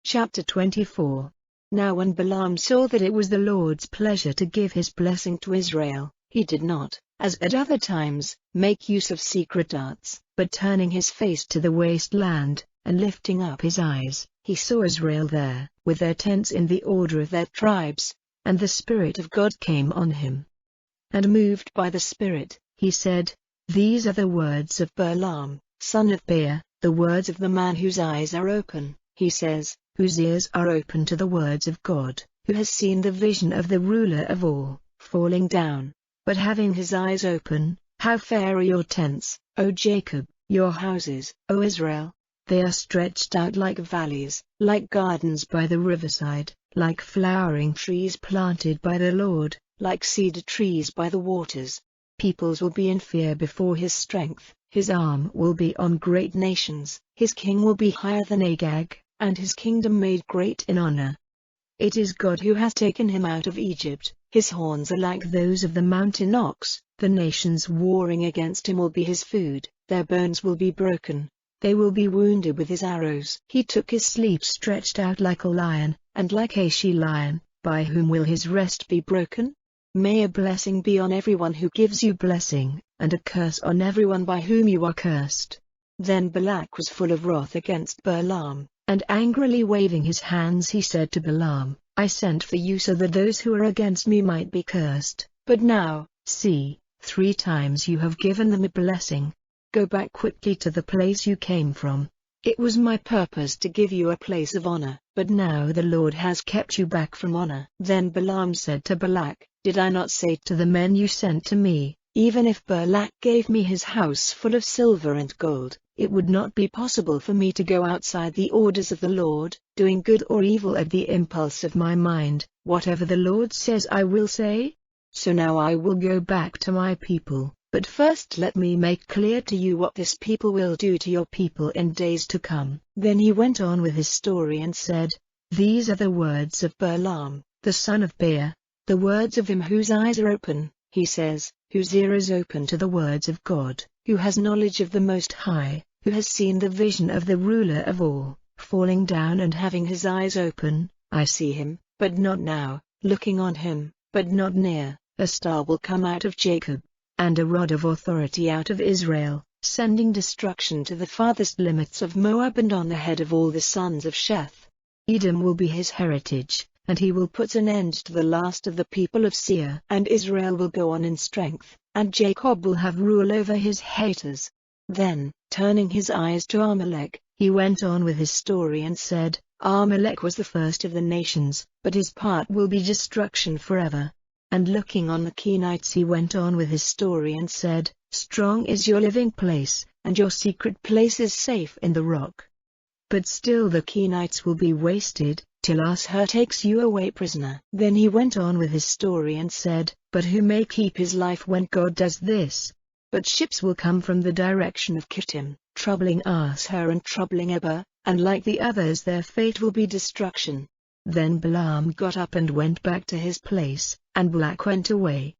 Chapter 24. Now when Balaam saw that it was the Lord's pleasure to give his blessing to Israel, he did not, as at other times, make use of secret arts, but turning his face to the wasteland, and lifting up his eyes, he saw Israel there, with their tents in the order of their tribes, and the Spirit of God came on him. And moved by the Spirit, he said, These are the words of Balaam, son of Beor, the words of the man whose eyes are open, he says, whose ears are open to the words of God, who has seen the vision of the ruler of all, falling down, but having his eyes open. How fair are your tents, O Jacob, your houses, O Israel! They are stretched out like valleys, like gardens by the riverside, like flowering trees planted by the Lord, like cedar trees by the waters. Peoples will be in fear before his strength, his arm will be on great nations, his king will be higher than Agag, and his kingdom made great in honor. It is God who has taken him out of Egypt, his horns are like those of the mountain ox, the nations warring against him will be his food, their bones will be broken, they will be wounded with his arrows. He took his sleep stretched out like a lion, and like a she-lion, by whom will his rest be broken? May a blessing be on everyone who gives you blessing, and a curse on everyone by whom you are cursed. Then Balak was full of wrath against Balaam, and angrily waving his hands he said to Balaam, I sent for you so that those who are against me might be cursed, but now, see, 3 times you have given them a blessing. Go back quickly to the place you came from. It was my purpose to give you a place of honor, but now the Lord has kept you back from honor. Then Balaam said to Balak, Did I not say to the men you sent to me, even if Balak gave me his house full of silver and gold, it would not be possible for me to go outside the orders of the Lord, doing good or evil at the impulse of my mind. Whatever the Lord says I will say. So now I will go back to my people, but first let me make clear to you what this people will do to your people in days to come. Then he went on with his story and said, These are the words of Balaam, the son of Beor, the words of him whose eyes are open, he says, whose ear is open to the words of God, who has knowledge of the Most High, who has seen the vision of the ruler of all, falling down and having his eyes open. I see him, but not now, looking on him, but not near. A star will come out of Jacob, and a rod of authority out of Israel, sending destruction to the farthest limits of Moab and on the head of all the sons of Sheth. Edom will be his heritage, and he will put an end to the last of the people of Seir. And Israel will go on in strength, and Jacob will have rule over his haters. Then, turning his eyes to Amalek, he went on with his story and said, Amalek was the first of the nations, but his part will be destruction forever. And looking on the Kenites he went on with his story and said, Strong is your living place, and your secret place is safe in the rock. But still the Kenites will be wasted, till Ashur takes you away prisoner. Then he went on with his story and said, But who may keep his life when God does this? But ships will come from the direction of Kittim, troubling Ashur and troubling Eber, and like the others their fate will be destruction. Then Balaam got up and went back to his place, and Balak went away,